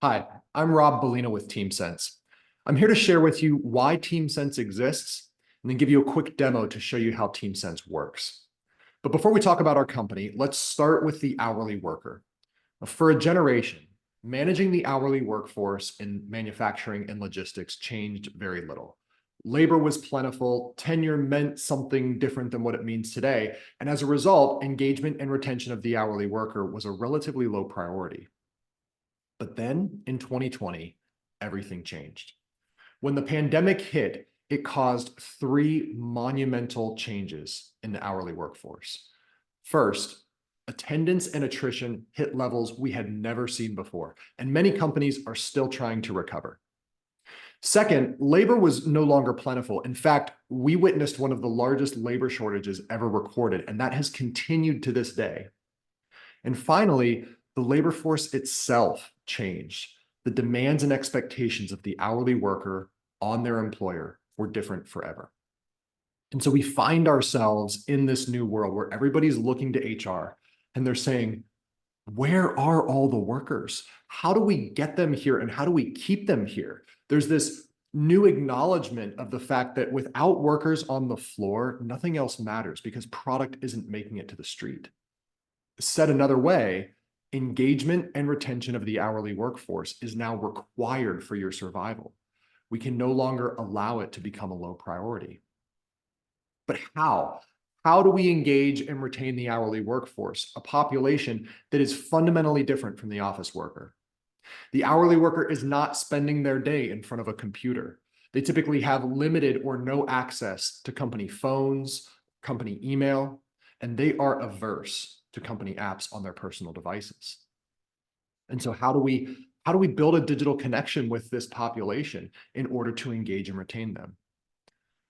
Hi, I'm Rob Bellina with TeamSense. I'm here to share with you why TeamSense exists and then give you a quick demo to show you how TeamSense works. But before we talk about our company, let's start with the hourly worker. For a generation, managing the hourly workforce in manufacturing and logistics changed very little. Labor was plentiful, tenure meant something different than what it means today, and as a result, engagement and retention of the hourly worker was a relatively low priority. But then in 2020, everything changed. When the pandemic hit, it caused three monumental changes in the hourly workforce. First, attendance and attrition hit levels we had never seen before, and many companies are still trying to recover. Second, labor was no longer plentiful. In fact, we witnessed one of the largest labor shortages ever recorded, and that has continued to this day. And finally, the labor force itself changed. The demands and expectations of the hourly worker on their employer were different forever. And so we find ourselves in this new world where everybody's looking to HR and they're saying, where are all the workers? How do we get them here and how do we keep them here? There's this new acknowledgement of the fact that without workers on the floor, nothing else matters because product isn't making it to the street. Said another way, engagement and retention of the hourly workforce is now required for your survival. We can no longer allow it to become a low priority. But how? How do we engage and retain the hourly workforce, a population that is fundamentally different from the office worker? The hourly worker is not spending their day in front of a computer. They typically have limited or no access to company phones, company email, and they are averse to company apps on their personal devices. And so how do we build a digital connection with this population in order to engage and retain them?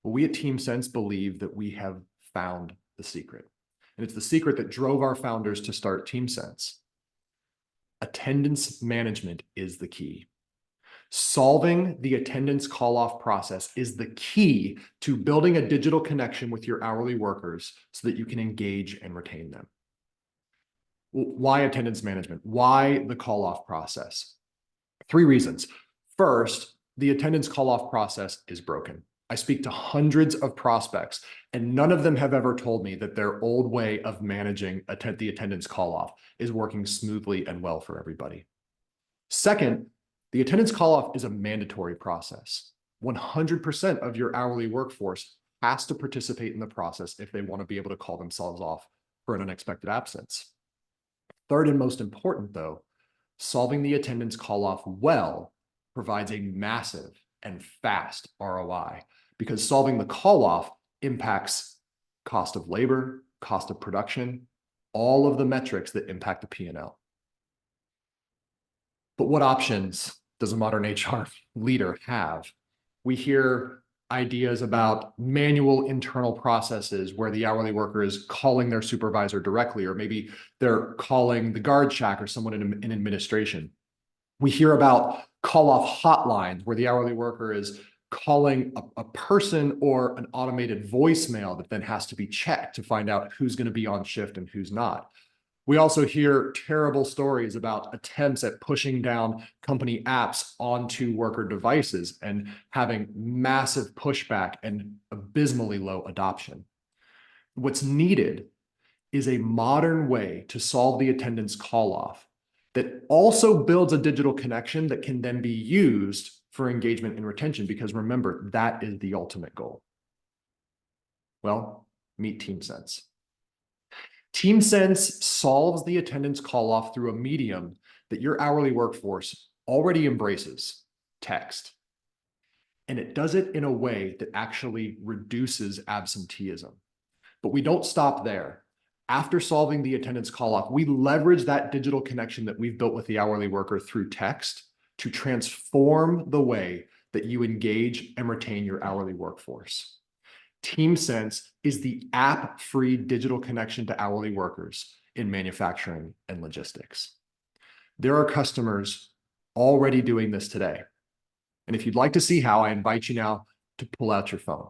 Well, we at TeamSense believe that we have found the secret. And it's the secret that drove our founders to start TeamSense. Attendance management is the key. Solving the attendance call-off process is the key to building a digital connection with your hourly workers so that you can engage and retain them. Why attendance management? Why the call-off process? Three reasons. First, the attendance call-off process is broken. I speak to hundreds of prospects, and none of them have ever told me that their old way of managing the attendance call-off is working smoothly and well for everybody. Second, the attendance call-off is a mandatory process. 100% of your hourly workforce has to participate in the process if they want to be able to call themselves off for an unexpected absence. Third and most important, though, solving the attendance call-off well provides a massive and fast ROI because solving the call-off impacts cost of labor, cost of production, all of the metrics that impact the P&L. But what options does a modern HR leader have? We hear ideas about manual internal processes where the hourly worker is calling their supervisor directly, or maybe they're calling the guard shack or someone in administration. We hear about call-off hotlines where the hourly worker is calling a person or an automated voicemail that then has to be checked to find out who's going to be on shift and who's not. We also hear terrible stories about attempts at pushing down company apps onto worker devices and having massive pushback and abysmally low adoption. What's needed is a modern way to solve the attendance call-off that also builds a digital connection that can then be used for engagement and retention, because remember, that is the ultimate goal. Well, meet TeamSense. TeamSense solves the attendance call-off through a medium that your hourly workforce already embraces, text. And it does it in a way that actually reduces absenteeism. But we don't stop there. After solving the attendance call-off, we leverage that digital connection that we've built with the hourly worker through text to transform the way that you engage and retain your hourly workforce. TeamSense is the app-free digital connection to hourly workers in manufacturing and logistics. There are customers already doing this today. And if you'd like to see how, I invite you now to pull out your phone.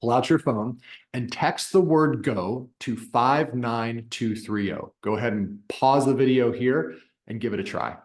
Pull out your phone and text the word GO to 59230. Go ahead and pause the video here and give it a try.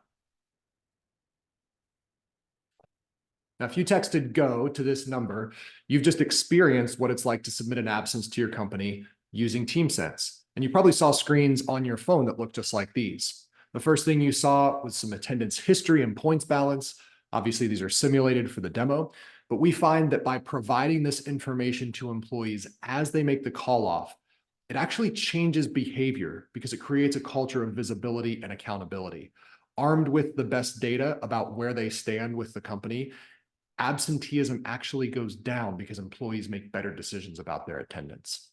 Now, if you texted go to this number, you've just experienced what it's like to submit an absence to your company using TeamSense. And you probably saw screens on your phone that look just like these. The first thing you saw was some attendance history and points balance. Obviously, these are simulated for the demo, but we find that by providing this information to employees as they make the call off, it actually changes behavior because it creates a culture of visibility and accountability. Armed with the best data about where they stand with the company, absenteeism actually goes down because employees make better decisions about their attendance.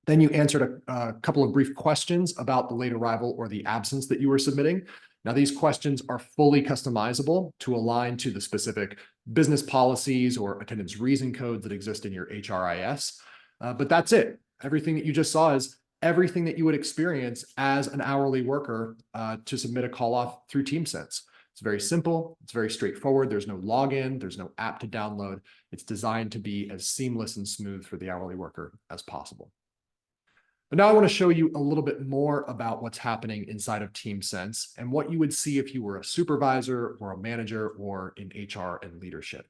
Then you answered a couple of brief questions about the late arrival or the absence that you were submitting. Now, these questions are fully customizable to align to the specific business policies or attendance reason codes that exist in your HRIS. But that's it. Everything that you just saw is everything that you would experience as an hourly worker to submit a call off through TeamSense. It's very simple. It's very straightforward. There's no login. There's no app to download. It's designed to be as seamless and smooth for the hourly worker as possible. But now I want to show you a little bit more about what's happening inside of TeamSense and what you would see if you were a supervisor or a manager or in HR and leadership.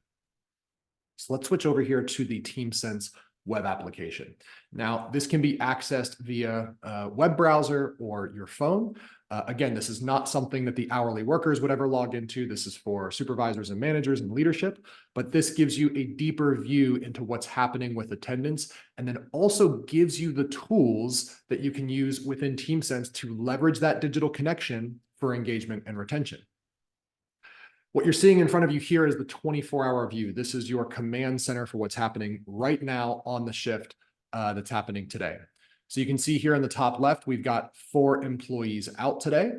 So let's switch over here to the TeamSense web application. Now, this can be accessed via a web browser or your phone. Again, this is not something that the hourly workers would ever log into. This is for supervisors and managers and leadership, but this gives you a deeper view into what's happening with attendance, and then also gives you the tools that you can use within TeamSense to leverage that digital connection for engagement and retention. What you're seeing in front of you here is the 24-hour view. This is your command center for what's happening right now on the shift that's happening today. So you can see here in the top left, we've got 4 employees out today.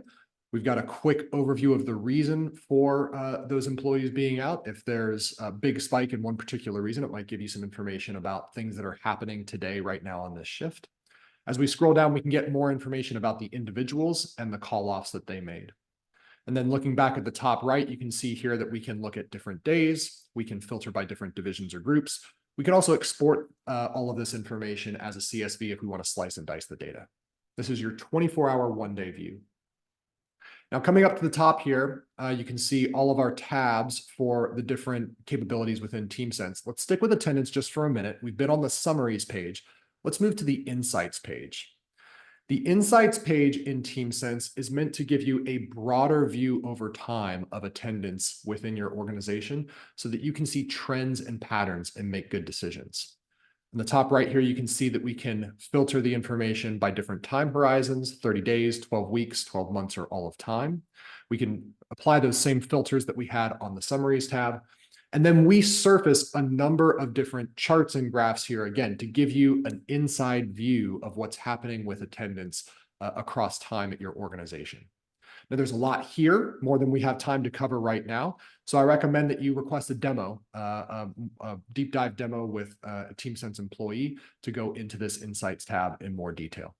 We've got a quick overview of the reason for those employees being out. If there's a big spike in one particular reason, it might give you some information about things that are happening today right now on this shift. As we scroll down, we can get more information about the individuals and the call-offs that they made. And then looking back at the top right, you can see here that we can look at different days. We can filter by different divisions or groups. We can also export all of this information as a CSV if we want to slice and dice the data. This is your 24-hour one-day view. Now, coming up to the top here, you can see all of our tabs for the different capabilities within TeamSense. Let's stick with attendance just for a minute. We've been on the summaries page. Let's move to the insights page. The Insights page in TeamSense is meant to give you a broader view over time of attendance within your organization so that you can see trends and patterns and make good decisions. In the top right here, you can see that we can filter the information by different time horizons, 30 days, 12 weeks, 12 months, or all of time. We can apply those same filters that we had on the Summaries tab. And then we surface a number of different charts and graphs here, again, to give you an inside view of what's happening with attendance across time at your organization. Now, there's a lot here, more than we have time to cover right now. So I recommend that you request a demo, a deep dive demo with a TeamSense employee to go into this Insights tab in more detail.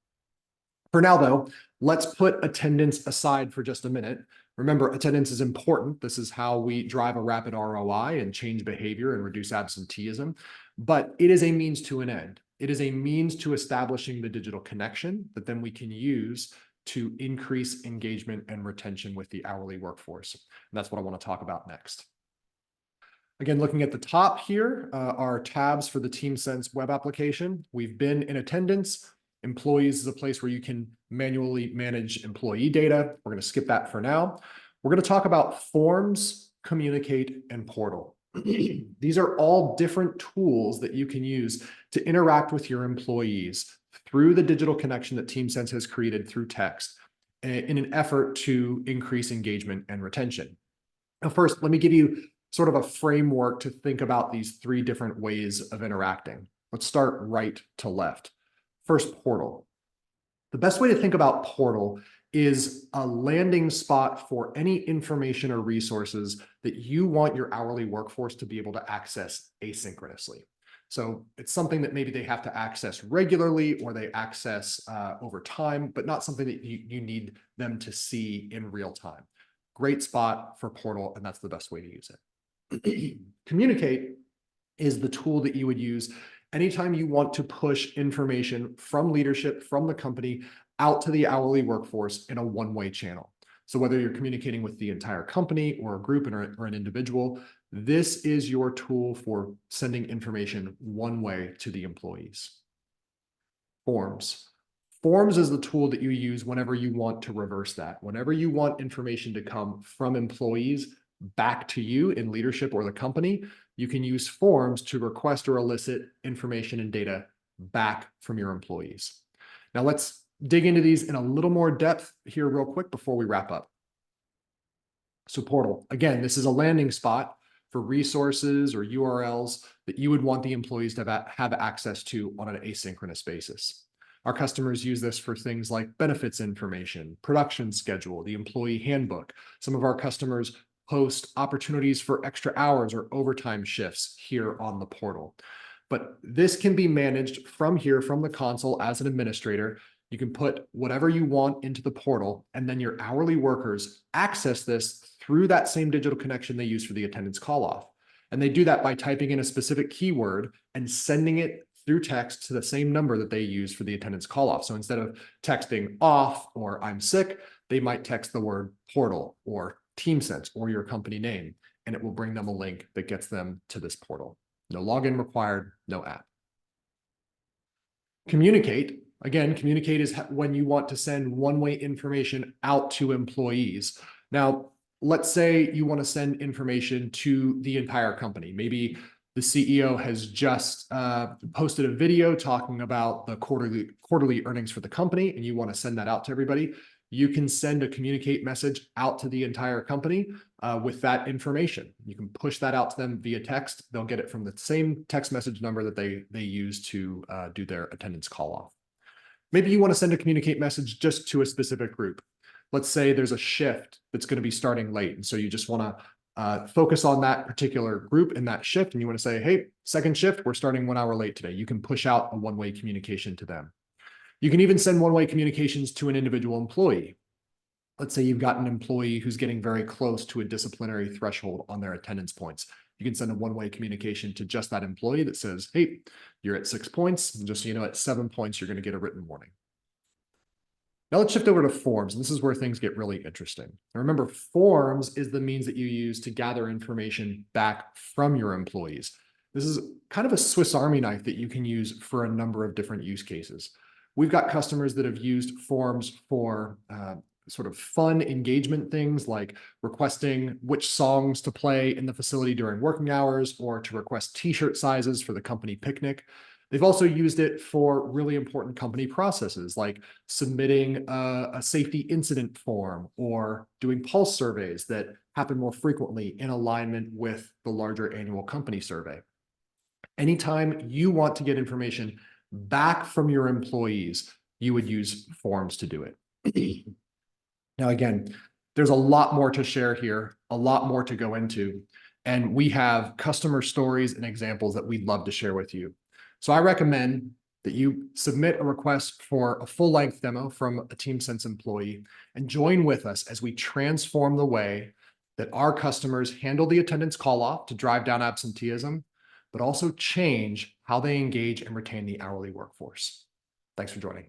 For now, though, let's put attendance aside for just a minute. Remember, attendance is important. This is how we drive a rapid ROI and change behavior and reduce absenteeism, but it is a means to an end. It is a means to establishing the digital connection that then we can use to increase engagement and retention with the hourly workforce. And that's what I want to talk about next. Again, looking at the top here are tabs for the TeamSense web application. We've been in attendance. Employees is a place where you can manually manage employee data. We're going to skip that for now. We're going to talk about Forms, Communicate, and Portal. These are all different tools that you can use to interact with your employees through the digital connection that TeamSense has created through text in an effort to increase engagement and retention. Now, first, let me give you sort of a framework to think about these 3 different ways of interacting. Let's start right to left. First, Portal. The best way to think about Portal is a landing spot for any information or resources that you want your hourly workforce to be able to access asynchronously. So it's something that maybe they have to access regularly or they access over time, but not something that you need them to see in real time. Great spot for Portal, and that's the best way to use it. Communicate is the tool that you would use anytime you want to push information from leadership, from the company, out to the hourly workforce in a one-way channel. So whether you're communicating with the entire company or a group or an individual, this is your tool for sending information one way to the employees. Forms. Forms is the tool that you use whenever you want to reverse that. Whenever you want information to come from employees back to you in leadership or the company, you can use forms to request or elicit information and data back from your employees. Now let's dig into these in a little more depth here real quick before we wrap up. So portal, again, this is a landing spot for resources or URLs that you would want the employees to have access to on an asynchronous basis. Our customers use this for things like benefits information, production schedule, the employee handbook. Some of our customers post opportunities for extra hours or overtime shifts here on the portal. But this can be managed from here, from the console as an administrator. You can put whatever you want into the portal, and then your hourly workers access this through that same digital connection they use for the attendance call off. And they do that by typing in a specific keyword and sending it through text to the same number that they use for the attendance call off. So instead of texting off or I'm sick, they might text the word portal or TeamSense or your company name, and it will bring them a link that gets them to this portal. No login required, no app. Communicate. Again, communicate is when you want to send one-way information out to employees. Now, let's say you want to send information to the entire company. Maybe the CEO has just posted a video talking about the quarterly earnings for the company, and you want to send that out to everybody. You can send a communicate message out to the entire company with that information. You can push that out to them via text. They'll get it from the same text message number that they use to do their attendance call off. Maybe you want to send a communicate message just to a specific group. Let's say there's a shift that's going to be starting late. And so you just want to focus on that particular group in that shift. And you want to say, hey, second shift, we're starting 1 hour late today. You can push out a one-way communication to them. You can even send one-way communications to an individual employee. Let's say you've got an employee who's getting very close to a disciplinary threshold on their attendance points. You can send a one-way communication to just that employee that says, hey, you're at 6 points. And just so you know, at 7 points, you're going to get a written warning. Now let's shift over to forms. And this is where things get really interesting. And remember, forms is the means that you use to gather information back from your employees. This is kind of a Swiss Army knife that you can use for a number of different use cases. We've got customers that have used forms for sort of fun engagement things like requesting which songs to play in the facility during working hours or to request t-shirt sizes for the company picnic. They've also used it for really important company processes like submitting a safety incident form or doing pulse surveys that happen more frequently in alignment with the larger annual company survey. Anytime you want to get information back from your employees, you would use forms to do it. Now, again, there's a lot more to share here, a lot more to go into, and we have customer stories and examples that we'd love to share with you. So I recommend that you submit a request for a full-length demo from a TeamSense employee and join with us as we transform the way that our customers handle the attendance call-off to drive down absenteeism, but also change how they engage and retain the hourly workforce. Thanks for joining.